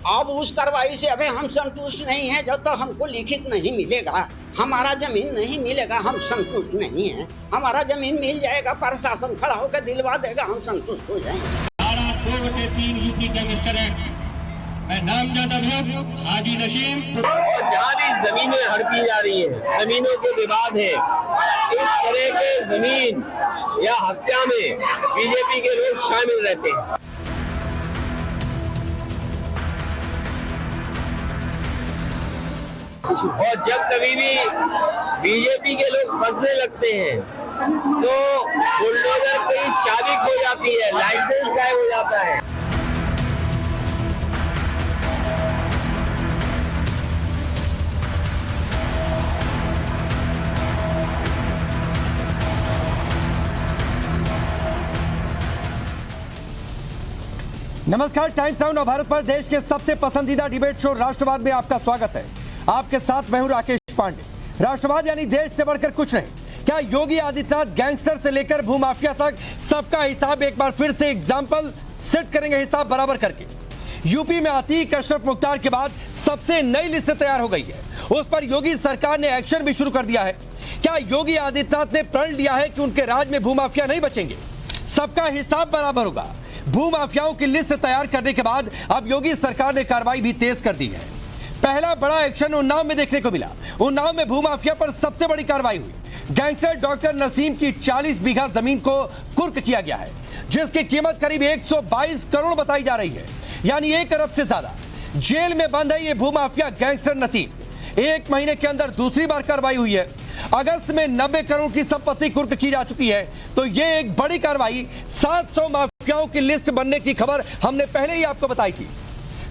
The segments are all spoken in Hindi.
अब उस कार्रवाई से अभी हम संतुष्ट नहीं हैं। जब तक हमको लिखित नहीं मिलेगा, हमारा जमीन नहीं मिलेगा, हम संतुष्ट नहीं हैं। हमारा जमीन मिल जाएगा, प्रशासन खड़ा होकर दिलवा देगा, हम संतुष्ट हो जाएंगे। 2/3 यूपी का मिस्टर एक्ट, मैं नामजद अभियुक्त हाजी नसीम। और जहाँ भी जमीनें हड़पी जा रही है, जमीनों के विवाद है, इस तरह के जमीन या हत्या में बीजेपी के लोग शामिल रहते हैं। और जब कभी भी बीजेपी के लोग फंसने लगते हैं तो बुलडोजर की चाबी खो जाती है, लाइसेंस गायब हो जाता है। नमस्कार, टाइम्स नाउ भारत पर देश के सबसे पसंदीदा डिबेट शो राष्ट्रवाद में आपका स्वागत है। आपके साथ मैं हूं राकेश पांडे। राष्ट्रवाद यानी देश से बढ़कर कुछ नहीं। क्या योगी आदित्यनाथ गैंगस्टर से लेकर भूमाफिया तक सबका हिसाब एक बार फिर से एग्जाम्पल सेट करेंगे, हिसाब बराबर करके? यूपी में अतीक अशरफ मुख्तार के बाद सबसे नई लिस्ट तैयार हो गई है। उस पर योगी सरकार ने एक्शन भी शुरू कर दिया है। क्या योगी आदित्यनाथ ने प्रण लिया है कि उनके राज में भूमाफिया नहीं बचेंगे, सबका हिसाब बराबर होगा? भूमाफियाओं की लिस्ट तैयार करने के बाद अब योगी सरकार ने कार्रवाई भी तेज कर दी है। पहला बड़ा एक्शन उन्नाव में देखने को मिला। उन्नाव में भूमाफिया पर सबसे बड़ी कार्रवाई हुई। गैंगस्टर डॉक्टर नसीम की 40 बीघा जमीन को कुर्क किया गया है, जिसकी कीमत करीब 122 करोड़ बताई जा रही है, यानी 1 अरब से ज्यादा। जेल में बंद है ये भूमाफिया गैंगस्टर नसीम। 1 महीने के अंदर दूसरी बार कार्रवाई हुई है। अगस्त में 90 करोड़ की संपत्ति कुर्क की जा चुकी है। तो ये एक बड़ी कार्रवाई। 700 माफियाओं की लिस्ट बनने की खबर हमने पहले ही आपको बताई थी।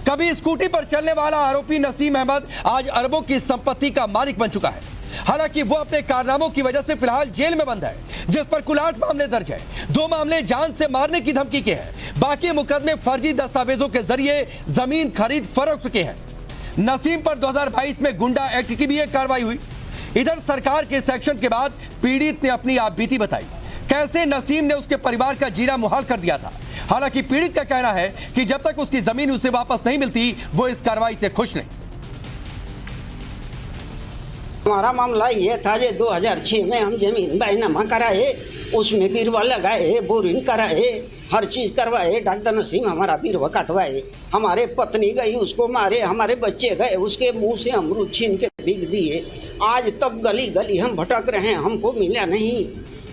कभी स्कूटी पर चलने वाला आरोपी नसीम अहमद आज अरबों की संपत्ति का मालिक बन चुका है। हालांकि वो अपने कारनामों की वजह से फिलहाल जेल में बंद है, जिस पर कुल 8 मामले दर्ज है। 2 मामले जान से मारने की धमकी के हैं। बाकी मुकदमे फर्जी दस्तावेजों के जरिए जमीन खरीद फरोख्त के हैं। नसीम पर 2022 में गुंडा एक्ट की भी एक कार्रवाई हुई। इधर सरकार के सेक्शन के बाद पीड़ित ने अपनी आपबीती बताई, कैसे नसीम ने उसके परिवार का जीना मुहाल कर दिया था। हालांकि पीड़ित का कहना है कि जब तक उसकी जमीन उसे वापस नहीं मिलती, वो इस कार्रवाई से खुश नहीं। हमारा मामला ये था कि 2006 में हम जमीन बैनामा कराए, उसमें बीरवा लगाए, बोरिंग कराए, हर चीज करवाए। डॉक्टर नसीम हमारा बीरवा कटवाए, हमारे पत्नी गई उसको मारे, हमारे बच्चे गए उसके मुंह से अमरूद छीन के बिक दिए। आज तब गली गली हम भटक रहे हैं, हमको मिला नहीं।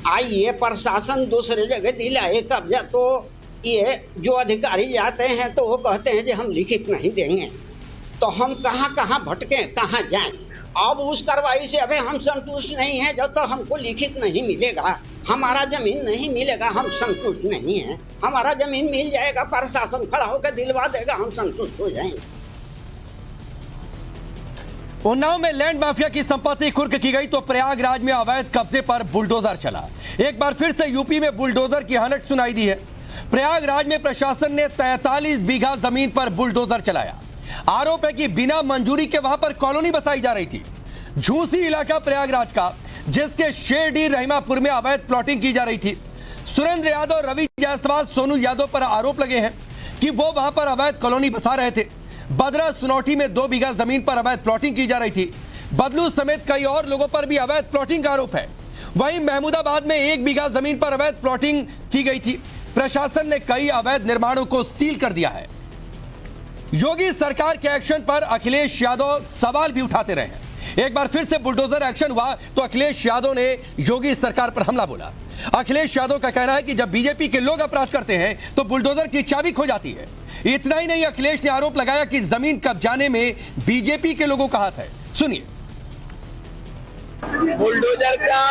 आइए प्रशासन दूसरे जगह दिलाए कब्जा, तो ये जो अधिकारी जाते हैं तो वो कहते हैं कि हम लिखित नहीं देंगे। तो हम कहाँ कहाँ भटके, कहाँ जाएं? अब उस कार्रवाई से अभी हम संतुष्ट नहीं हैं। जब तक हमको लिखित नहीं मिलेगा, हमारा जमीन नहीं मिलेगा, हम संतुष्ट नहीं हैं। हमारा जमीन मिल जाएगा, प्रशासन खड़ा होकर दिलवा देगा, हम संतुष्ट हो जाएंगे। उन्नाव में लैंड माफिया की संपत्ति कुर्क की गई तो प्रयागराज में अवैध कब्जे पर बुलडोजर चला। एक बार फिर से यूपी में बुलडोजर की हनक सुनाई दी है। प्रयागराज में प्रशासन ने 43 बीघा जमीन पर बुलडोजर चलाया। आरोप है कि बिना मंजूरी के वहां पर कॉलोनी बसाई जा रही थी। झूसी इलाका प्रयागराज का, जिसके शेरडी रहीमापुर में अवैध प्लॉटिंग की जा रही थी। सुरेंद्र यादव, रवि जायसवाल, सोनू यादव पर आरोप लगे हैं कि वो वहां पर अवैध कॉलोनी बसा रहे थे। बदरा सुनौठी में 2 बीघा जमीन पर अवैध प्लॉटिंग की जा रही थी। बदलू समेत कई और लोगों पर भी अवैध प्लॉटिंग का आरोप है। वहीं महमूदाबाद में 1 बीघा जमीन पर अवैध प्लॉटिंग की गई थी। प्रशासन ने कई अवैध निर्माणों को सील कर दिया है। योगी सरकार के एक्शन पर अखिलेश यादव सवाल भी उठाते रहे हैं। एक बार फिर से बुलडोजर एक्शन हुआ तो अखिलेश यादव ने योगी सरकार पर हमला बोला। अखिलेश यादव का कहना है कि जब बीजेपी के लोग अपराध करते हैं तो बुलडोजर की चाबी खो जाती है। इतना ही नहीं, अखिलेश ने आरोप लगाया कि जमीन कब्जाने में बीजेपी के लोगों का हाथ है। सुनिए। बुलडोजर का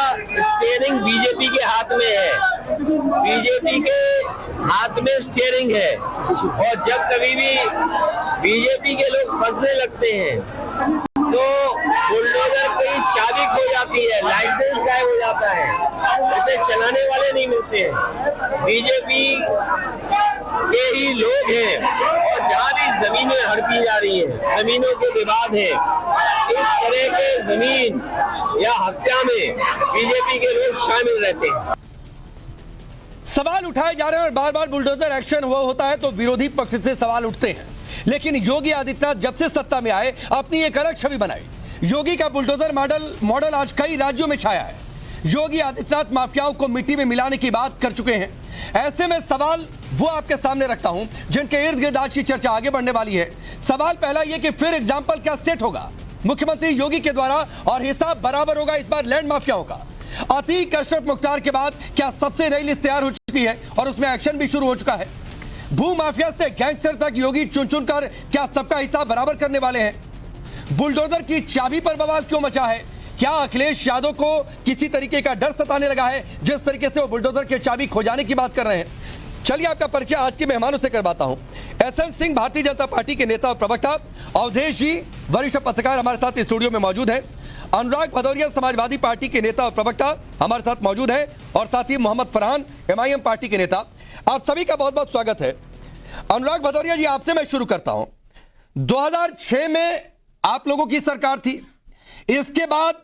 स्टीयरिंग बीजेपी के हाथ में है, बीजेपी के हाथ में स्टीयरिंग है। और जब कभी भी बीजेपी के लोग फंसने लगते हैं तो बुलडोजर की चाबी खो जाती है, लाइसेंस गायब हो जाता है, उसे चलाने वाले नहीं मिलते हैं। बीजेपी के ही लोग हैं। और जहाँ भी जमीनें हड़पी जा रही है, जमीनों के विवाद है, इस तरह के जमीन या हत्या में बीजेपी के लोग शामिल रहते हैं। सवाल उठाए जा रहे हैं और बार बार बुलडोजर एक्शन हुआ होता है तो विरोधी पक्ष से सवाल उठते हैं। लेकिन योगी आदित्यनाथ जब से सत्ता में आए अपनी एक अलग छवि बनाई। योगी का बुलडोजर मॉडल आज कई राज्यों में छाया है। योगी आदित्यनाथ माफियाओं को मिट्टी में मिलाने की बात कर चुके हैं। ऐसे में सवाल वो आपके सामने रखता हूं जिनके इर्द गिर्द आज की चर्चा आगे बढ़ने वाली है। सवाल पहला यह कि फिर एग्जाम्पल क्या सेट होगा मुख्यमंत्री योगी के द्वारा और हिसाब बराबर होगा इस बार लैंड माफियाओं का। अतीक अशरफ मुख्तार के बाद क्या सबसे नई लिस्ट तैयार हो चुकी है और उसमें एक्शन भी शुरू हो चुका है। भू माफिया से गैंगस्टर तक योगी चुन चुन कर क्या सबका हिसाब बराबर करने वाले हैं। बुलडोजर की चाबी पर बवाल क्यों मचा है। क्या अखिलेश यादव को किसी तरीके का डर सताने लगा है जिस तरीके से वो बुलडोजर की चाबी खो जाने की बात कर रहे हैं। चलिए आपका परिचय आज के मेहमानों से करवाता हूं। एसएन सिंह भारतीय जनता पार्टी के नेता और प्रवक्ता, अवधेश जी वरिष्ठ पत्रकार हमारे साथ स्टूडियो में मौजूद है, अनुराग भदौरिया समाजवादी पार्टी के नेता और प्रवक्ता हमारे साथ मौजूद है और साथ ही मोहम्मद फरहान एमआईएम पार्टी के नेता। आप सभी का बहुत बहुत स्वागत है। अनुराग भदौरिया जी, आपसे मैं शुरू करता हूं। 2006 में आप लोगों की सरकार थी, इसके बाद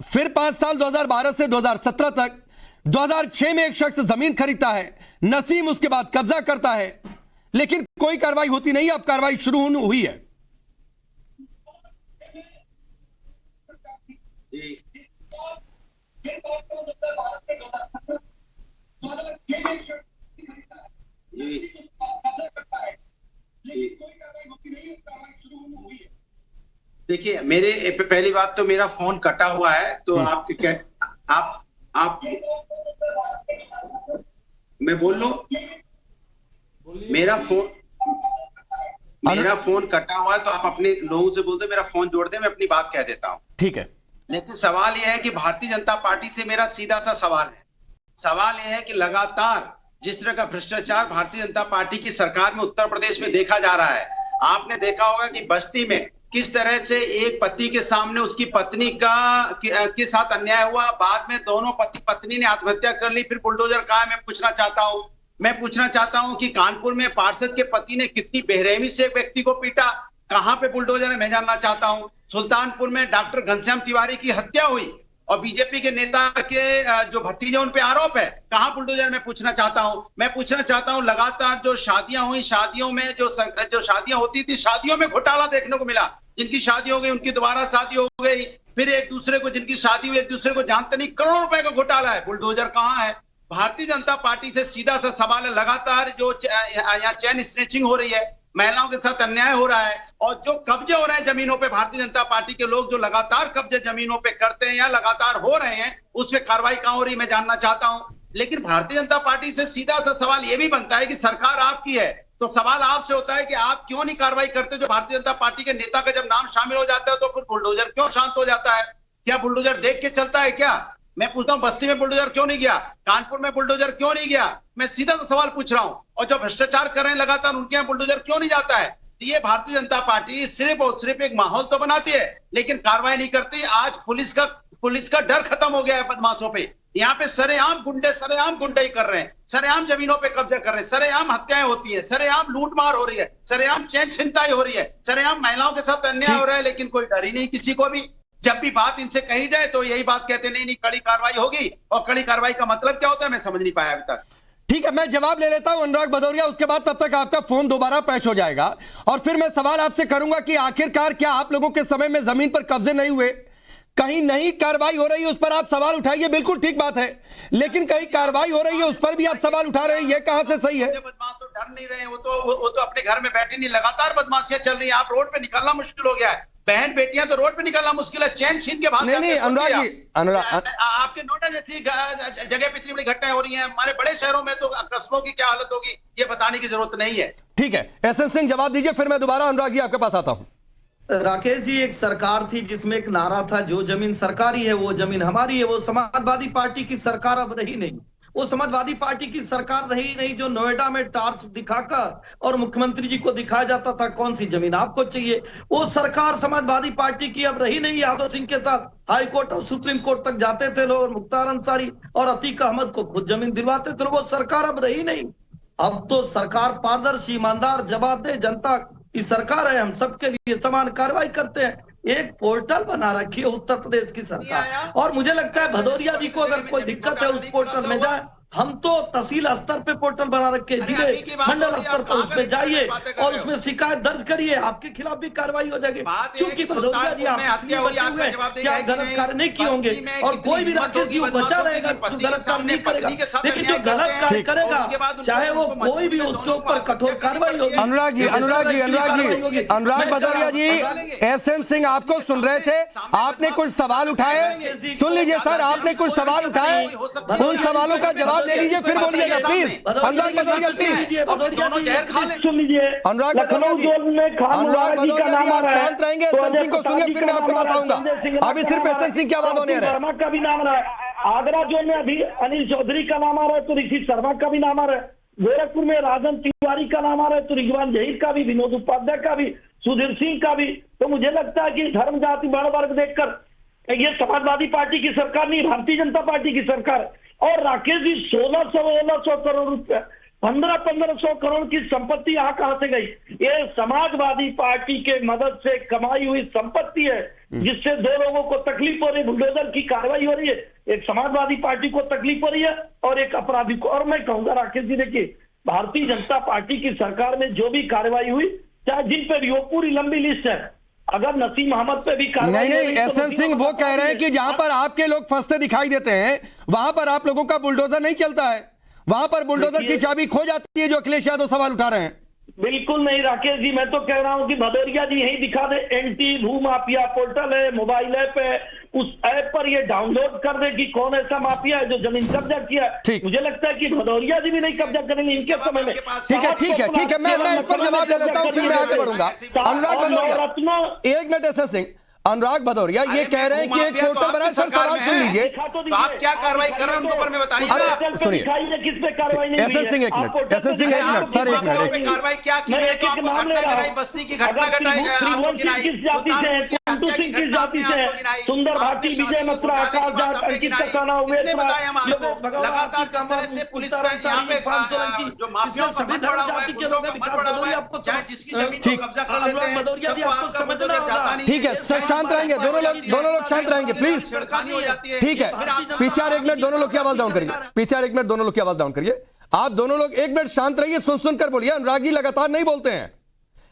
फिर 5 साल 2012 से 2017 तक 2006 में एक शख्स जमीन खरीदता है, नसीम उसके बाद कब्जा करता है, लेकिन कोई कार्रवाई होती नहीं। अब कार्रवाई शुरू हुई है। देखिए, मेरे पहली बात तो मेरा फोन कटा हुआ है, तो आप मैं बोल लूं? मेरा फोन कटा हुआ है, तो आप अपने लोगों से बोलते मेरा फोन जोड़ दे, मैं अपनी बात कह देता हूं। ठीक है। लेकिन सवाल यह है कि भारतीय जनता पार्टी से मेरा सीधा सा सवाल है। सवाल यह है कि लगातार जिस तरह का भ्रष्टाचार भारतीय जनता पार्टी की सरकार में उत्तर प्रदेश में देखा जा रहा है, आपने देखा होगा कि बस्ती में किस तरह से एक पति के सामने उसकी पत्नी के साथ अन्याय हुआ, बाद में दोनों पति पत्नी ने आत्महत्या कर ली, फिर बुलडोजर कहां है। मैं पूछना चाहता हूं कि कानपुर में पार्षद के पति ने कितनी बेरहमी से एक व्यक्ति को पीटा, कहां पे बुलडोजर है, मैं जानना चाहता हूं। सुल्तानपुर में डॉक्टर घनश्याम तिवारी की हत्या हुई और बीजेपी के नेता के जो भतीजे उन पे आरोप है, कहां बुलडोजर, मैं पूछना चाहता हूं। लगातार जो शादियां हुई, शादियों में जो शादियां होती थी, शादियों में घोटाला देखने को मिला। जिनकी शादी हो गई उनकी दोबारा शादी हो गई, फिर एक दूसरे को जिनकी शादी हुई एक दूसरे को जानते नहीं, करोड़ों रुपए का घोटाला है। बुलडोजर कहां है। भारतीय जनता पार्टी से सीधा सा सवाल है, लगातार जो यहाँ चैन स्नैचिंग हो रही है, महिलाओं के साथ अन्याय हो रहा है और जो कब्जे हो रहे हैं जमीनों पे, भारतीय जनता पार्टी के लोग जो लगातार कब्जे जमीनों पे करते हैं या लगातार हो रहे हैं, उस पर कार्रवाई कहां हो रही है, मैं जानना चाहता हूं। लेकिन भारतीय जनता पार्टी से सीधा सा सवाल यह भी बनता है कि सरकार आपकी है, तो सवाल आपसे होता है कि आप क्यों नहीं कार्रवाई करते। जो भारतीय जनता पार्टी के नेता का जब नाम शामिल हो जाता है तो फिर बुलडोजर क्यों शांत हो जाता है। क्या बुलडोजर देख के चलता है क्या। मैं पूछता हूं, बस्ती में बुलडोजर क्यों नहीं गया, कानपुर में बुलडोजर क्यों नहीं गया। मैं सीधा सा सवाल पूछ रहा हूं। और जो भ्रष्टाचार कर रहे हैं लगातार, उनके यहाँ बुलडोजर क्यों नहीं जाता है। ये भारतीय जनता पार्टी सिर्फ और सिर्फ एक माहौल तो बनाती है लेकिन कार्रवाई नहीं करती। आज पुलिस का डर खत्म हो गया है बदमाशों पे। यहाँ पे सरेआम गुंडे कर रहे हैं, सरेआम जमीनों पे कब्जा कर रहे हैं, सरेआम हत्याएं होती है, सरेआम लूटमार हो रही है, सरेआम चैन छिनताई हो रही है, सरेआम महिलाओं के साथ अन्याय हो रहा है, लेकिन कोई डर ही नहीं किसी को भी। जब भी बात इनसे कही जाए तो यही बात कहते नहीं कड़ी कार्रवाई होगी। और कड़ी कार्रवाई का मतलब क्या होता है, मैं समझ नहीं पाया अभी तक। ठीक है, मैं जवाब ले लेता हूं अनुराग भदौरिया, उसके बाद तब तक आपका फोन दोबारा पैच हो जाएगा और फिर मैं सवाल आपसे करूंगा कि आखिरकार क्या आप लोगों के समय में जमीन पर कब्जे नहीं हुए, कहीं नहीं कार्रवाई हो रही है, उस पर आप सवाल उठाइए, बिल्कुल ठीक बात है, लेकिन कहीं कार्रवाई हो रही है उस पर भी आप सवाल उठा रहे हैं, ये कहां से सही है। बदमाश तो डर नहीं रहे, वो तो अपने घर में बैठे नहीं, लगातार बदमाशियां चल रही है। आप रोड पे निकलना मुश्किल हो गया है, बहन बेटियां तो रोड पे निकलना मुश्किल है, चैन छीन के भाग। नहीं अनुराग जी, आपके नोएडा जैसी जगह पे इतनी बड़ी घटनाएं हो रही हैं, हमारे बड़े शहरों में तो कस्बों की क्या हालत होगी ये बताने की जरूरत नहीं है। ठीक है, एसएन सिंह जवाब दीजिए, फिर मैं दोबारा अनुराग जी आपके पास आता हूं। राकेश जी, एक सरकार थी जिसमें एक नारा था, जो जमीन सरकारी है वो जमीन हमारी है। वो समाजवादी पार्टी की सरकार अब रही नहीं, वो समाजवादी पार्टी की सरकार रही नहीं जो नोएडा में टार्च दिखाकर और मुख्यमंत्री जी को दिखाया जाता था कौन सी जमीन आपको चाहिए। वो सरकार समाजवादी पार्टी की अब रही नहीं। यादव सिंह के साथ हाई कोर्ट और सुप्रीम कोर्ट तक जाते थे लोग, और मुख्तार अंसारी और अतीक अहमद को खुद जमीन दिलवाते थे। वो सरकार अब रही नहीं। अब तो सरकार पारदर्शी, ईमानदार, जवाबदेह जनता की सरकार है। हम सबके लिए समान कार्रवाई करते हैं। एक पोर्टल बना रखी है उत्तर प्रदेश की सरकार, और मुझे लगता है भदौरिया जी को अगर कोई दिक्कत है उस पोर्टल में जाए, हम तो तहसील स्तर पे पोर्टल बना रखे हैं, अभी की जिले बात मंडल हो रही है, स्तर आप पर उस कहाँ पे पे जाइए बातें कर और रहे हो? उसमें शिकायत दर्ज करिए, आपके खिलाफ भी कार्रवाई हो जाएगी। बात चूंकि ये है कि भदौरिया जी आप सुल्तानपुर में इसलिए हत्या हुई, बचे आपका हुए जवाब क्या देंगे गलत कि कार्य नहीं किए बस्ती होंगे, में और कितनी कोई भी हिम्मत राकेश जी वो होगी बचा बदमाशों रहेगा की, जो पति गलत के काम सामने नहीं करेगा, पत्नी के साथ लेकिन जो अन्याय गलत करते कार्य हैं, करेगा और उसके बाद उनको चाहे वो उनको कोई भी मजबूरी में उसके दोनों ऊपर को कठोर हत्या करनी कार्रवाई पड़ती होगी। है। अनुराग जी, अनुराग भदौरिया जी, एसएन सिंह आपको सुन रहे थे, आपने कुछ सवाल उठाए, सुन लीजिए सर, आपने कुछ सवाल उठाए, उन सवालों का जवाब दे लीजिए, फिर बोलिएगा प्लीज। अनुराग भदौरिया प्लीज, दोनों जहर खा लें। सुन लीजिए, अनुराग भदौरिया लखनऊ जी, जोन में खान अनुराग मुबारक जी का भदौरिया जी, नाम आ आप रहा है, शांत रहेंगे, तो एसएन सिंह को सुनिए, फिर मैं आपको नाम आ रहा है, बताऊंगा। संजय सिंह अभी का सिर्फ नाम आ एसएन सिंह की आवाज होने रहा है, रहे। वर्मा का भी नाम आ रहा है, आगरा जोन में अभी अनिल चौधरी का नाम आ रहा है, तो ऋषि शर्मा का भी नाम आ रहा है, गोरखपुर में राजन तिवारी का नाम आ रहा है, तो रिजवान जहीर का भी, विनोद उपाध्याय का भी, सुधीर सिंह का भी। तो मुझे लगता है कि धर्म जाति बड़ वर्ग देखकर ये समाजवादी पार्टी की सरकार नहीं, भारतीय जनता पार्टी की सरकार है। और राकेश जी 1600 करोड़ रुपए, 1500 करोड़ की संपत्ति यहाँ कहाँ से गई? ये समाजवादी पार्टी के मदद से कमाई हुई संपत्ति है, जिससे दो लोगों को तकलीफ हो रही है। बुलडोजर की कार्रवाई हो रही है, एक समाजवादी पार्टी को तकलीफ हो रही है और एक अपराधी को। और मैं कहूंगा राकेश जी, देखिए भारतीय जनता पार्टी की सरकार में जो भी कार्रवाई हुई, चाहे जिन पे भी हो, पूरी लंबी लिस्ट है। अगर नसीम अहमद पे भी कार्रवाई नहीं, हो रही तो एसएन नसीम सिंह अहमद वो कह रहे हैं कि है। जहां पर आपके लोग फंसते दिखाई देते हैं, वहां पर आप लोगों का बुलडोजर नहीं चलता है, वहां पर बुलडोजर की देखिए- चाबी खो जाती है, जो अखिलेश यादव सवाल उठा रहे हैं। बिल्कुल नहीं राकेश जी, मैं तो कह रहा हूं कि भदौरिया जी यही दिखा दे, एंटी भू माफिया पोर्टल है, मोबाइल ऐप है, उस ऐप पर ये डाउनलोड कर दे कि कौन ऐसा माफिया है जो जमीन कब्जा किया है। ठीक। मुझे लगता है कि भदौरिया जी भी नहीं कब्जा करेंगे इनके समय में। ठीक है, मैं इस पर जवाब दे लेता हूं, फिर मैं आगे बढ़ूंगा। अनुराग भदौरिया, एक मिनट एसएन सिंह, अनुराग भदौरिया ये अरे कह रहे हैं कि एक भूमाफिया तो पोर्टल बना है, आपकी सर सरकार सवाल में सुन है। लीजिए। तो आप क्या कार्रवाई कर रहे हैं उनके ऊपर में बताइए ना। अरे, सुनिए। किस पे कार्रवाई नहीं हुई एसएन है? सिंह, एक आप मिनट, पोर्टल एसएन पे सिंह, एक जाइए, मिनट, आपको सर, एक कार्रवाई मिनट, नहीं हुई। कार्रवाई क्या की मैं है? एक तो एक आपको नाम ले घटना रहा घटाई, हूं। बस्ती की घटना अगर घटाई, आपको त्रिभुवन गिनाई, सिंह किस जाति से है, कुंटू सिंह किस जाति से है, सुंदर भाटी, विजय मथुरा, आकाश जाट, अंकित कसाना, उमेश बताया हम योगेश आपको। भगवान लगातार की जिस तरह से पुलिस का यहाँ पे जो माफियाओं का सभी मन बढ़ा हुआ है, जाति के गुंडों लोग का हैं, मन बढ़ा हुआ है, आपको चाहे जिसकी जमीन को ठीक। कब्जा कर लेते हैं, भदौरिया जी, तब वो आपको आपका समझना बुलडोजर होगा। जाता नहीं ठीक है, सब शांत रहेंगे, दोनों लोग शांत रहेंगे प्लीज। छिड़खानी हो जाती है। ठीक है, पीछे एक मिनट दोनों लोग की आवाज डाउन करिए, पीछे एक मिनट दोनों लोग की आवाज डाउन करिए। आप दोनों लोग एक मिनट शांत रहिए, सुन सुनकर बोलिए। अनुराग जी लगातार नहीं बोलते हैं,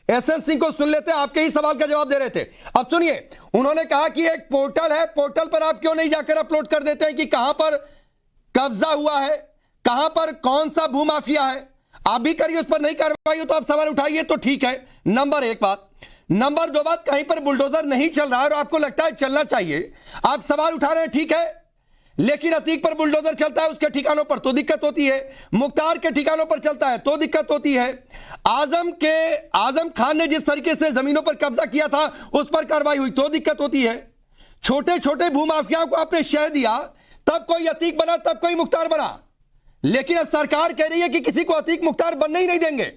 एसएन सिंह को सुन लेते हैं, आपके ही सवाल का जवाब दे रहे थे। अब सुनिए, उन्होंने कहा कि एक पोर्टल है, पोर्टल पर आप क्यों नहीं जाकर अपलोड कर देते हैं कि कहां पर कब्जा हुआ है, कहां पर कौन सा भूमाफिया है? आप भी करिए, उस पर नहीं कार्रवाई हो तो आप सवाल उठाइए, तो ठीक है। नंबर एक बात। नंबर दो बात, कहीं पर बुलडोजर नहीं चल रहा है और आपको लगता है चलना चाहिए, आप सवाल उठा रहे हैं, ठीक है, लेकिन अतीक पर बुलडोजर चलता है, उसके ठिकानों पर तो दिक्कत होती है, मुख्तार के ठिकानों पर चलता है तो दिक्कत होती है, आजम खान ने जिस तरीके से जमीनों पर कब्जा किया था उस पर कार्रवाई हुई तो दिक्कत होती है। छोटे छोटे भूमाफियाओं को आपने शह दिया, तब कोई अतीक बना, तब कोई मुख्तार बना, लेकिन अब सरकार कह रही है कि किसी को अतीक मुख्तार बनने ही नहीं देंगे।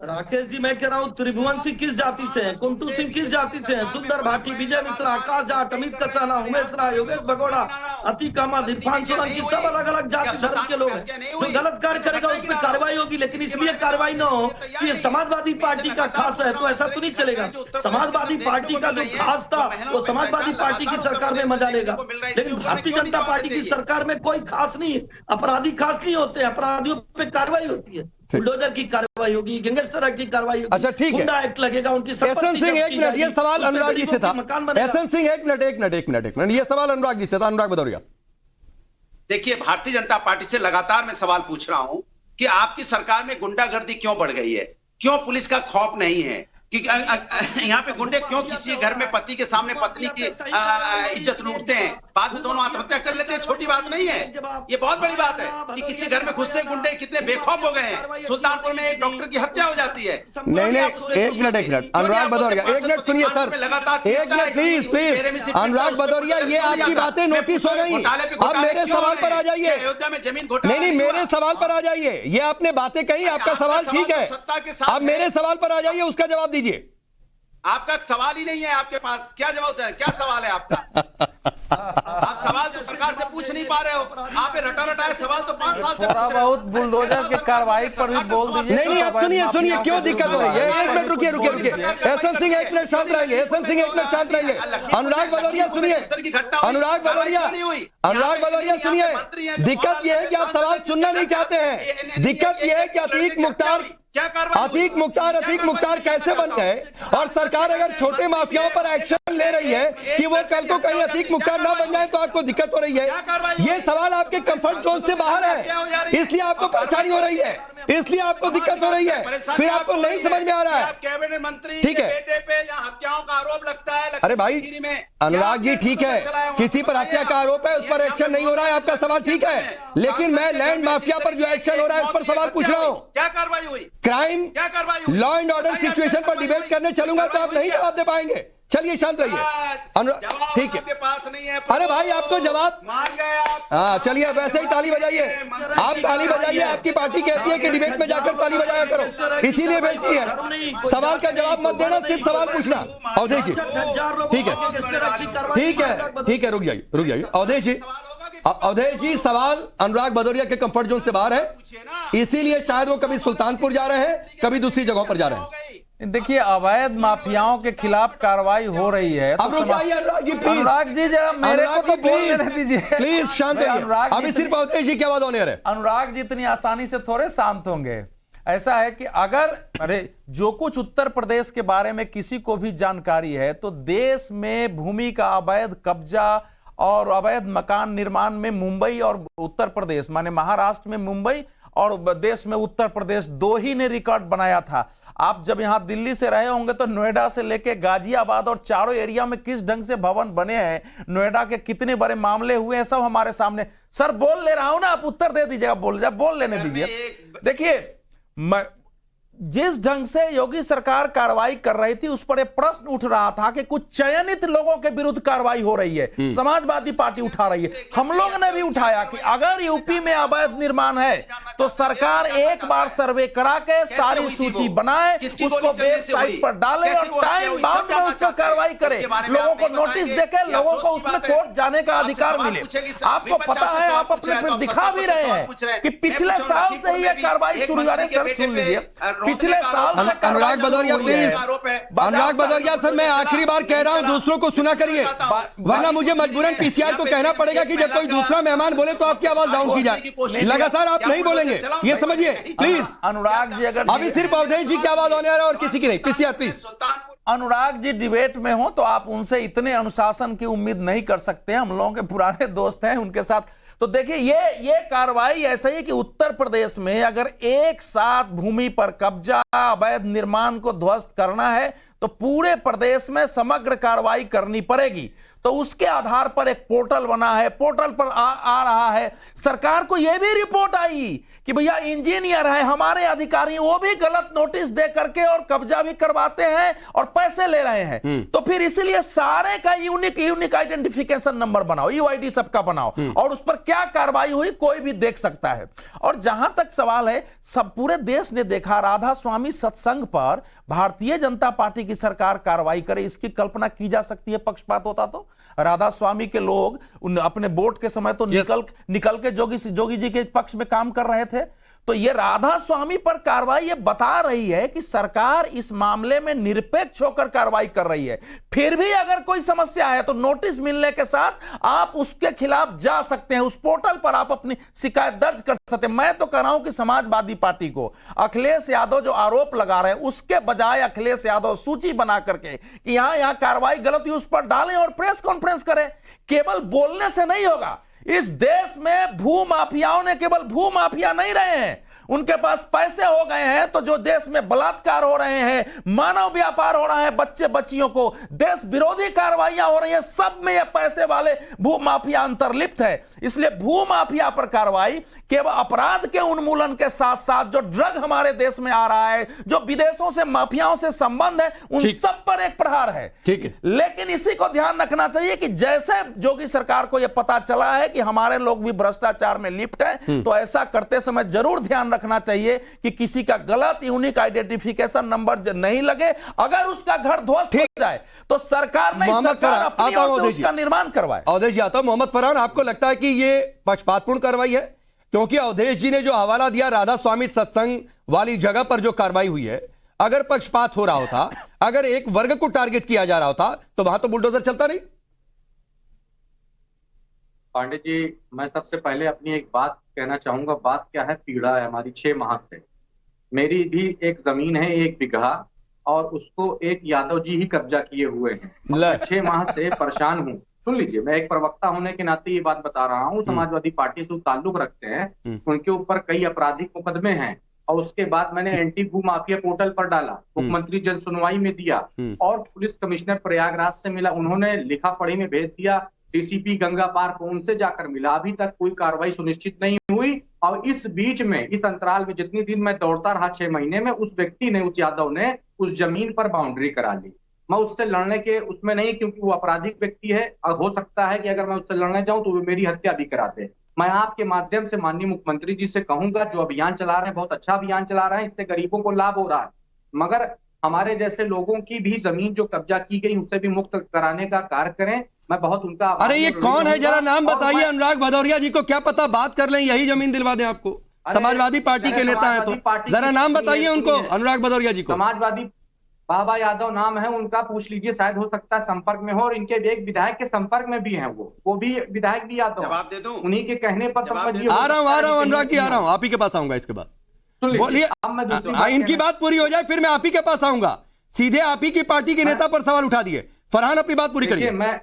राकेश जी, मैं कह रहा हूँ त्रिभुवन सिंह किस जाति से है, कुंटू सिंह किस जाति से है, सुंदर भाटी, विजय मिश्रा, आकाश जाट, अमित कसाना, उमेश राय, योगेश भगोड़ा, अतीक अहमद, इरफान सोलंकी, सब अलग अलग जाति धर्म के लोग हैं। जो गलत कार्य करेगा उस पर कार्रवाई होगी, लेकिन इसलिए कार्रवाई न हो कि ये समाजवादी पार्टी का खास है, तो ऐसा तो नहीं चलेगा। समाजवादी पार्टी का जो खास था वो समाजवादी पार्टी की सरकार में मजा लेगा, लेकिन भारतीय जनता पार्टी की सरकार में कोई खास नहीं है, अपराधी खास नहीं होते, अपराधियों पे कार्रवाई होती है, बुलडोजर की कार्रवाई होगी, गैंगस्टर की कार्रवाई होगी, अच्छा ठीक है, गुंडा एक्ट लगेगा, उनकी एसएन सिंह एक मिनट, ये सवाल अनुराग जी से था। एसएन सिंह एक मिनट, ये सवाल अनुराग जी से था। अनुराग भदौरिया, देखिए, भारतीय जनता पार्टी से लगातार मैं सवाल पूछ रहा हूं कि आपकी सरकार में गुंडागर्दी क्यों बढ़ गई है, क्यों पुलिस का खौफ नहीं है, कि यहाँ पे गुंडे क्यों किसी घर में पति के सामने पत्नी की इज्जत लूटते हैं, बाद में दोनों आत्महत्या कर लेते हैं, छोटी बात नहीं है, ये बहुत बड़ी बात है कि किसी घर में घुसते गुंडे कितने बेखौफ हो गए हैं। सुल्तानपुर में एक डॉक्टर की हत्या हो जाती है। नहीं, एक मिनट अनुराग भदौरिया, एक मिनट सुनिए सर, एक मिनट प्लीज। अनुराग भदौरिया, ये आपकी बातें नोटिस हो गई, अब मेरे सवाल पर आ जाइए। अयोध्या में जमीन घोटाला नहीं, मेरे सवाल पर आ जाइए, ये आपने बातें कही, आपका सवाल ठीक है, अब मेरे सवाल पर आ जाइए, उसका जवाब दीजिए। आपका सवाल ही नहीं है आपके पास, क्या जवाब है, क्या सवाल है आपका? आप सवाल तो सरकार से पूछ पूछ नहीं पा रहे हो। आप ये रटा रटाए सवाल तो 5 साल से थोड़ा पूछ रहे हो। बहुत बुलडोजर के कार्रवाई पर भी बोल दीजिए। नहीं आप सुनिए क्यों दिक्कत हो रही है। एक मिनट रुकिए एहसन सिंह एक मिनट शांत रहेंगे। एहसन सिंह एक मिनट शांत रहेंगे। अनुराग भदौरिया सुनिए, अनुराग भदौरिया सुनिए। दिक्कत यह है कि आप सवाल सुनना नहीं चाहते हैं। दिक्कत यह है कि अतीक मुख्तार कैसे बन गए, और सरकार अगर छोटे माफियाओं पर एक्शन ले रही है कि वो कल को कहीं अतीक मुख्तार ना बन जाए तो आपको दिक्कत हो रही है। ये सवाल आपके कंफर्ट जोन से बाहर है, इसलिए आपको परेशानी हो रही है, इसलिए आपको दिक्कत हो रही है, फिर आपको नहीं समझ में आ रहा है। कैबिनेट मंत्री ठीक है, बेटे पे या हत्याओं का आरोप लगता है। अरे भाई अनुराग जी ठीक है, किसी पर हत्या का आरोप है, उस पर एक्शन नहीं हो रहा है, आपका सवाल ठीक है, लेकिन मैं लैंड माफिया पर जो एक्शन हो रहा है उस पर सवाल पूछ रहा हूँ। क्या कार्रवाई हुई? क्राइम, क्या कार्रवाई हुई? लॉ एंड ऑर्डर सिचुएशन पर डिबेट करने चलूंगा तो आप नहीं जवाब दे पाएंगे। चलिए शांत रहिए। ठीक है, आपके पास नहीं है। अरे भाई आपको जवाब मान गए आप। हाँ चलिए वैसे ही ताली बजाइए, आप ताली बजाइए। आपकी पार्टी कहती है कि डिबेट में जाकर ताली बजाया करो, इसीलिए भेजती है। सवाल का जवाब मत देना, सिर्फ सवाल पूछना। अवधेश जी ठीक है रुक जाइए अवधेश जी सवाल अनुराग भदौरिया के कंफर्ट जोन से बाहर है, इसीलिए शायद वो कभी सुल्तानपुर जा रहे हैं, कभी दूसरी जगहों पर जा रहे हैं। देखिए अवैध माफियाओं के खिलाफ कार्रवाई हो रही है तो अनुराग जी जरा मेरे को तो बोलने दीजिए प्लीज, शांत रहिए। अभी सिर्फ अवधेश जी की आवाज होने रहे। अनुराग जी इतनी आसानी से थोड़े शांत होंगे। ऐसा है कि अगर जो कुछ उत्तर प्रदेश के बारे में किसी को भी जानकारी है तो देश में भूमि का अवैध कब्जा और अवैध मकान निर्माण में मुंबई और उत्तर प्रदेश, माने महाराष्ट्र में मुंबई और देश में उत्तर प्रदेश, दो ही ने रिकॉर्ड बनाया था। आप जब यहां दिल्ली से रहे होंगे तो नोएडा से लेके गाजियाबाद और चारों एरिया में किस ढंग से भवन बने हैं, नोएडा के कितने बड़े मामले हुए हैं, सब हमारे सामने। सर बोल ले रहा हूं ना, आप उत्तर दे दीजिएगा, बोल लेने दीजिए। देखिए जिस ढंग से योगी सरकार कार्रवाई कर रही थी उस पर एक प्रश्न उठ रहा था कि कुछ चयनित लोगों के विरुद्ध कार्रवाई हो रही है, समाजवादी पार्टी उठा रही है। हम लोग ने भी उठाया कि अगर यूपी में अवैध निर्माण है तो सरकार एक बार सर्वे करा के सारी सूची बनाए, उसको वेबसाइट पर डाले और टाइम बाउंड में उस पर कार्रवाई करे, लोगों को नोटिस देके लोगों को उसमें कोर्ट जाने का अधिकार मिले। आपको पता है, आप अपने फिर दिखा भी रहे हैं कि पिछले साल से ही यह कार्रवाई शुरू हो रही है। सर सुन लीजिए, पिछले साल अनुराग भदौरिया प्लीज, अनुराग भदौरिया सर मैं आखिरी बार कह रहा हूं दूसरों को सुना करिए, वरना मुझे मजबूरन पीसीआर को कहना पड़ेगा कि जब कोई दूसरा मेहमान बोले तो आपकी आवाज डाउन की जाए। लगातार आप नहीं बोलेंगे, ये समझिए प्लीज। अनुराग जी अगर अभी सिर्फ अवधेश जी की आवाज होने आ रहा है और किसी की नहीं। PCR please. Anurag ji debate में हो तो आप उनसे इतने अनुशासन की उम्मीद नहीं कर सकते। हम लोगों के पुराने दोस्त हैं, उनके साथ तो देखिए ये कार्रवाई ऐसा ही कि उत्तर प्रदेश में अगर एक साथ भूमि पर कब्जा, अवैध निर्माण को ध्वस्त करना है तो पूरे प्रदेश में समग्र कार्रवाई करनी पड़ेगी। तो उसके आधार पर एक पोर्टल बना है, पोर्टल पर आ रहा है। सरकार को यह भी रिपोर्ट आई कि भैया इंजीनियर है हमारे अधिकारी, वो भी गलत नोटिस दे करके और कब्जा भी करवाते हैं और पैसे ले रहे हैं। तो फिर इसीलिए सारे का यूनिक आइडेंटिफिकेशन नंबर बनाओ, यूआईडी सबका बनाओ और उस पर क्या कार्रवाई हुई कोई भी देख सकता है। और जहां तक सवाल है, सब पूरे देश ने देखा राधा स्वामी सत्संग पर भारतीय जनता पार्टी की सरकार कार्रवाई करे, इसकी कल्पना की जा सकती है पक्षपात होता तो। राधा स्वामी के लोग अपने वोट के समय तो निकल के जोगी जी के पक्ष में काम कर रहे थे। तो ये राधा स्वामी पर कार्रवाई ये बता रही है कि सरकार इस मामले में निरपेक्ष होकर कार्रवाई कर रही है। फिर भी अगर कोई समस्या है तो नोटिस मिलने के साथ आप उसके खिलाफ जा सकते हैं, उस पोर्टल पर आप अपनी शिकायत दर्ज कर सकते हैं। मैं तो कह रहा हूं कि समाजवादी पार्टी को अखिलेश यादव जो आरोप लगा रहे हैं उसके बजाय अखिलेश यादव सूची बना करके कि यहां कार्रवाई गलत हुई उस पर डालें और प्रेस कॉन्फ्रेंस करें। केवल बोलने से नहीं होगा। इस देश में भू माफियाओं ने केवल भू माफिया नहीं रहे हैं, उनके पास पैसे हो गए हैं। तो जो देश में बलात्कार हो रहे हैं, मानव व्यापार हो रहा है, बच्चे बच्चियों को देश विरोधी कार्रवाइयां हो रही हैं, सब में ये पैसे वाले भू माफिया अंतर्लिप्त है। इसलिए भू माफिया पर कार्रवाई केवल अपराध के उन्मूलन के साथ साथ जो ड्रग हमारे देश में आ रहा है, जो विदेशों से माफियाओं से संबंध है, उन सब पर एक प्रहार है। ठीक है, लेकिन इसी को ध्यान रखना चाहिए कि जैसे योगी सरकार को यह पता चला है कि हमारे लोग भी भ्रष्टाचार में लिप्त है, तो ऐसा करते समय जरूर ध्यान रखना चाहिए कि किसी का गलत यूनिक आइडेंटिफिकेशन नंबर नहीं लगे। अगर उसका घर ध्वस्त हो जाए तो सरकार नहीं, सरकार अपनी ओर से उसका निर्माण करवाए। अवधेश जी आता हूं। मोहम्मद फरहान, आपको लगता है कि ये पक्षपातपूर्ण कार्रवाई है? क्योंकि अवधेश जी ने जो हवाला दिया राधा स्वामी सत्संग वाली जगह पर जो कार्रवाई हुई है, अगर पक्षपात हो रहा होता, अगर एक वर्ग को टारगेट किया जा रहा होता, तो वहां तो बुलडोजर चलता नहीं। पांडे जी, मैं सबसे पहले अपनी एक बात कहना चाहूंगा। बात क्या है, पीड़ा है हमारी 6 माह से। मेरी भी एक जमीन है 1 बीघा, और उसको एक यादव जी ही कब्जा किए हुए हैं। मैं 6 माह से परेशान हूँ। सुन लीजिए, मैं एक प्रवक्ता होने के नाते ये बात बता रहा हूँ। समाजवादी पार्टी से ताल्लुक रखते हैं, उनके ऊपर कई आपराधिक मुकदमे हैं, और उसके बाद मैंने एंटी भू माफिया पोर्टल पर डाला, मुख्यमंत्री जन सुनवाई में दिया, और पुलिस कमिश्नर प्रयागराज से मिला, उन्होंने लिखा पढ़ी में भेज दिया, डीसीपी गंगा पार को उनसे जाकर मिला। अभी तक कोई कार्रवाई सुनिश्चित नहीं हुई। और इस बीच में, इस अंतराल में जितनी दिन मैं दौड़ता रहा 6 महीने में, उस व्यक्ति ने, उस यादव ने उस जमीन पर बाउंड्री करा ली। मैं उससे लड़ने के उसमें नहीं, क्योंकि वो आपराधिक व्यक्ति है, और हो सकता है कि अगर मैं उससे लड़ने जाऊं तो वो मेरी हत्या भी करा दे। मैं आपके माध्यम से माननीय मुख्यमंत्री जी से कहूंगा, जो अभियान चला रहे हैं, बहुत अच्छा अभियान चला रहे हैं, इससे गरीबों को लाभ हो रहा है, मगर हमारे जैसे लोगों की भी जमीन जो कब्जा की गई उससे भी मुक्त कराने का कार्य करें। मैं बहुत उनका। अरे ये कौन है, जरा नाम बताइए। अनुराग भदौरिया जी को क्या पता, बात कर लें, यही जमीन दिलवा दें आपको। समाजवादी पार्टी के नेता है तो जरा नाम बताइए उनको, अनुराग भदौरिया जी को। समाजवादी बाबा यादव नाम है उनका, पूछ लीजिए, शायद हो सकता है संपर्क में हो, और इनके एक विधायक के संपर्क में भी हैं, वो भी विधायक भी यादव। जवाब दे दूं? उन्हीं के कहने पर समझिए। आ रहा हूं अनुराग जी, आ रहा हूं, आप ही के पास आऊंगा इसके बाद। बोलिए, इनकी बात पूरी हो जाए फिर मैं आप ही के पास आऊंगा। सीधे आप ही की पार्टी के नेता पर सवाल उठा दिए। फरहान, अपनी बात पूरी करिए।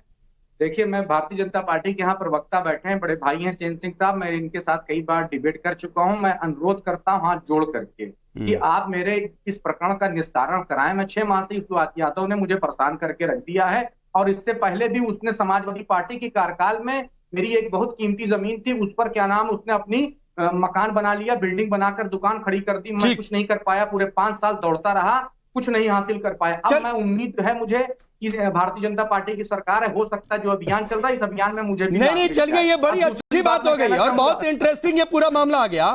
देखिए, मैं भारतीय जनता पार्टी के यहाँ प्रवक्ता बैठे हैं, बड़े भाई हैं सेन सिंह साहब, मैं इनके साथ कई बार डिबेट कर चुका हूं। मैं अनुरोध करता हूं हाथ जोड़ करके कि आप मेरे इस प्रकरण का निस्तारण कराएं। मैं 6 माह से यादव ने मुझे परेशान करके रख दिया है, और इससे पहले भी उसने समाजवादी पार्टी के कार्यकाल में मेरी एक बहुत कीमती जमीन थी, उस पर क्या नाम, उसने अपनी मकान बना लिया, बिल्डिंग बनाकर दुकान खड़ी कर दी। मैं कुछ नहीं कर पाया, पूरे 5 साल दौड़ता रहा, कुछ नहीं हासिल कर पाया। अब मैं उम्मीद है मुझे कि भारतीय जनता पार्टी की सरकार है, हो सकता है जो अभियान चल रहा है इस अभियान में मुझे भी नहीं चल गई, ये बड़ी अच्छी बात हो गई, और बहुत इंटरेस्टिंग ये पूरा मामला आ गया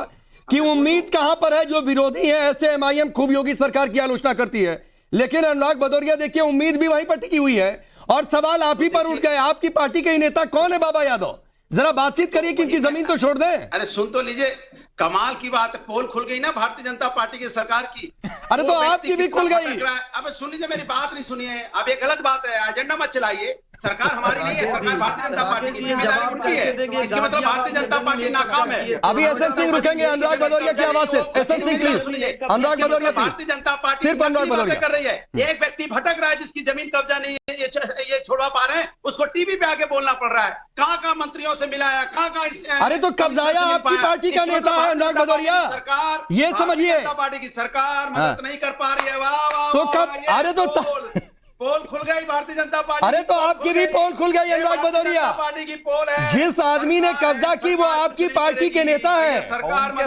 कि उम्मीद कहां पर है। जो विरोधी है ऐसे एमआईएम खूब योगी सरकार की आलोचना करती है, लेकिन अनुराग भदौरिया देखिए उम्मीद भी वहीं पर टिकी हुई है, और सवाल आप ही पर उठ गए। आपकी पार्टी के नेता कौन है बाबा यादव? जरा बातचीत करिए कि इनकी जमीन तो छोड़ दें। अरे सुन तो लीजिए, कमाल की बात है, पोल खुल गई ना भारतीय जनता पार्टी की सरकार की। अरे तो आपकी भी खुल गई। अब सुन लीजिए, मेरी बात नहीं सुनिए, अब ये गलत बात है, एजेंडा मत चलाइए। सरकार हमारी नहीं है, सरकार भारतीय जनता पार्टी की, जिम्मेदारी उनकी है। इसका मतलब भारतीय जनता पार्टी नाकाम है। अभी एसएन सिंह रुकेंगे, अनुराग भदौरिया की आवाज से। SN Singh please, Anurag Bhadauria Bharatiya Janata party सिर्फ अनुराग भदौरिया कर रही है। एक व्यक्ति भटक रहा है जिसकी जमीन कब्जा नहीं है, ये छोड़वा पा रहे हैं, उसको टीवी पे आके बोलना पड़ रहा है। कहाँ मंत्रियों से मिलाया, कहाँ। अरे तो कब्जाया आपकी पार्टी का नेता है अनुराग भदौरिया, सरकार ये समझिए। जनता पार्टी की सरकार मदद नहीं कर पा रही है। वाह तो कब, अरे तो पोल खुल गई भारतीय जनता पार्टी। अरे तो आपकी भी पोल खुल गई अनुराग भदौरिया। पार्टी की पोल है। जिस आदमी ने कब्जा की वो आपकी पार्टी के नेता है,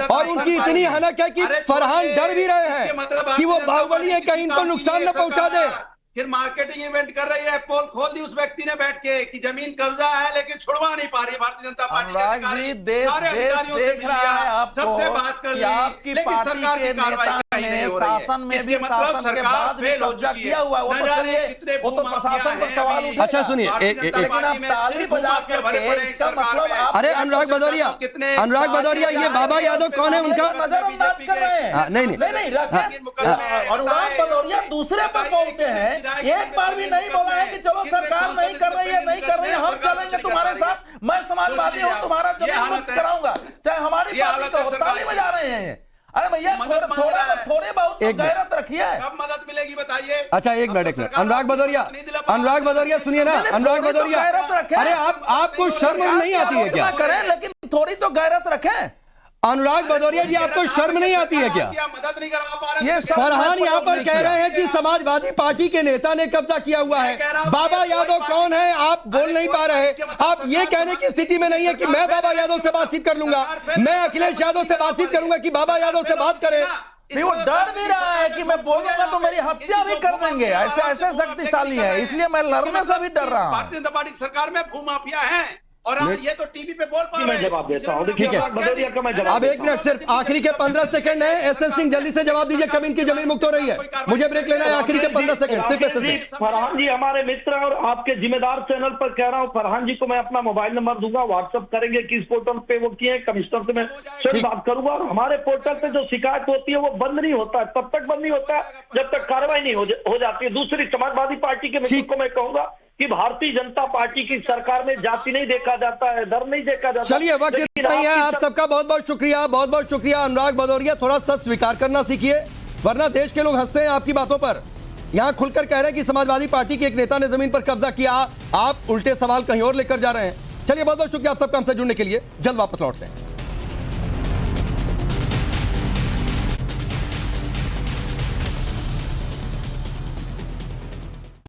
और उनकी इतनी हनक है कि फरहान डर भी रहे हैं कि वो बाहुबली है, कहीं इनको नुकसान न पहुंचा दे। फिर मार्केटिंग इवेंट कर रही है, पोल खोल दी उस व्यक्ति ने बैठ के कि जमीन कब्जा है, लेकिन छुड़वा नहीं पा रही भारतीय जनता पार्टी। अनुराग जी, देश देख रहा है आपको, सबसे बात कर ली, आपकी पार्टी के नेता ने शासन में भी, शासन के बाद भी कब्जा किया हुआ है। वो तो प्रशासन पर सवाल उठेगा। अच्छा सुनिए, लेकिन आप ताली बजा करके इसका मतलब, अरे अनुराग भदौरिया ये बाबा यादव कौन है उनका नजरअंदाज कर रहे हैं। नहीं, अनुराग भदौरिया दूसरे पर बोलते हैं, एक बार भी नहीं बोला है कि चलो सरकार नहीं कर रही है, हम चलेंगे तुम्हारे साथ, मैं समाजवादी हूं, तुम्हारा जमीन मुक्त कराऊंगा, चाहे हमारी पार्टी को। ताली बजा रहे हैं। अरे भैया थोड़े बहुत गैरत रखिए। कब मदद मिलेगी बताइए। अच्छा एक मिनट, अनुराग भदौरिया सुनिए ना, अनुराग भदौरिया, अरे आपको शर्म नहीं आती है क्या? करें, लेकिन थोड़ी तो गैरत रखें। अनुराग भदौरिया जी, आपको शर्म नहीं आती है क्या? मदद नहीं करवा पा रहे। ये फरहान यहाँ पर कह रहे हैं कि समाजवादी पार्टी के नेता ने कब्जा किया हुआ है। बाबा यादव कौन है आप बोल नहीं पा रहे। आप ये कहने की स्थिति में नहीं है कि मैं बाबा यादव से बातचीत कर लूंगा, मैं अखिलेश यादव से बातचीत करूंगा कि बाबा यादव से बात करें। वो डर भी रहा है कि मैं बोलूंगा तो मेरी हत्या भी कर देंगे, ऐसे शक्तिशाली है, इसलिए मैं लड़ने से भी डर रहा हूँ। भारतीय जनता पार्टी सरकार में भूमाफिया है, और आज ये तो टीवी पे बोल पा रहे मैं हैं। जवाब देता हूँ। देखिए, ठीक है। बात भदौरिया का मैं जवाब अब एक मिनट सिर्फ आखिरी के 15 सेकंड है। एसएन सिंह जल्दी से जवाब दीजिए, कब इनकी जमीन मुक्त हो रही है? मुझे ब्रेक लेना है, आखिरी के 15 सेकंड सिर्फ एसएन जी, सिंह। फरहान जी हमारे मित्र और आपके जिम्मेदार चैनल पर कह रहा हूँ, फरहान जी को मैं अपना मोबाइल नंबर दूंगा, व्हाट्सएप करेंगे किस पोर्टल पे वो किए, कमिश्नर से मैं स्वयं बात करूंगा। और हमारे पोर्टल पे जो शिकायत होती है वो बंद नहीं होता है, तब तक बंद नहीं होता है जब तक कार्रवाई नहीं हो जाती है। दूसरी, समाजवादी पार्टी के मित्र को मैं कहूंगा कि भारतीय जनता पार्टी की सरकार में जाति नहीं देखा जाता है, धर्म नहीं देखा जाता। चलिए, वक्त इतना ही है। आप सबका बहुत बहुत शुक्रिया, बहुत बहुत शुक्रिया। अनुराग भदौरिया, थोड़ा सच स्वीकार करना सीखिए, वरना देश के लोग हंसते हैं आपकी बातों पर। यहां खुलकर कह रहे हैं कि समाजवादी पार्टी के एक नेता ने जमीन पर कब्जा किया, आप उल्टे सवाल कहीं और लेकर जा रहे हैं। चलिए, बहुत बहुत शुक्रिया आप सबका हमसे जुड़ने के लिए। जल्द वापस लौटते हैं।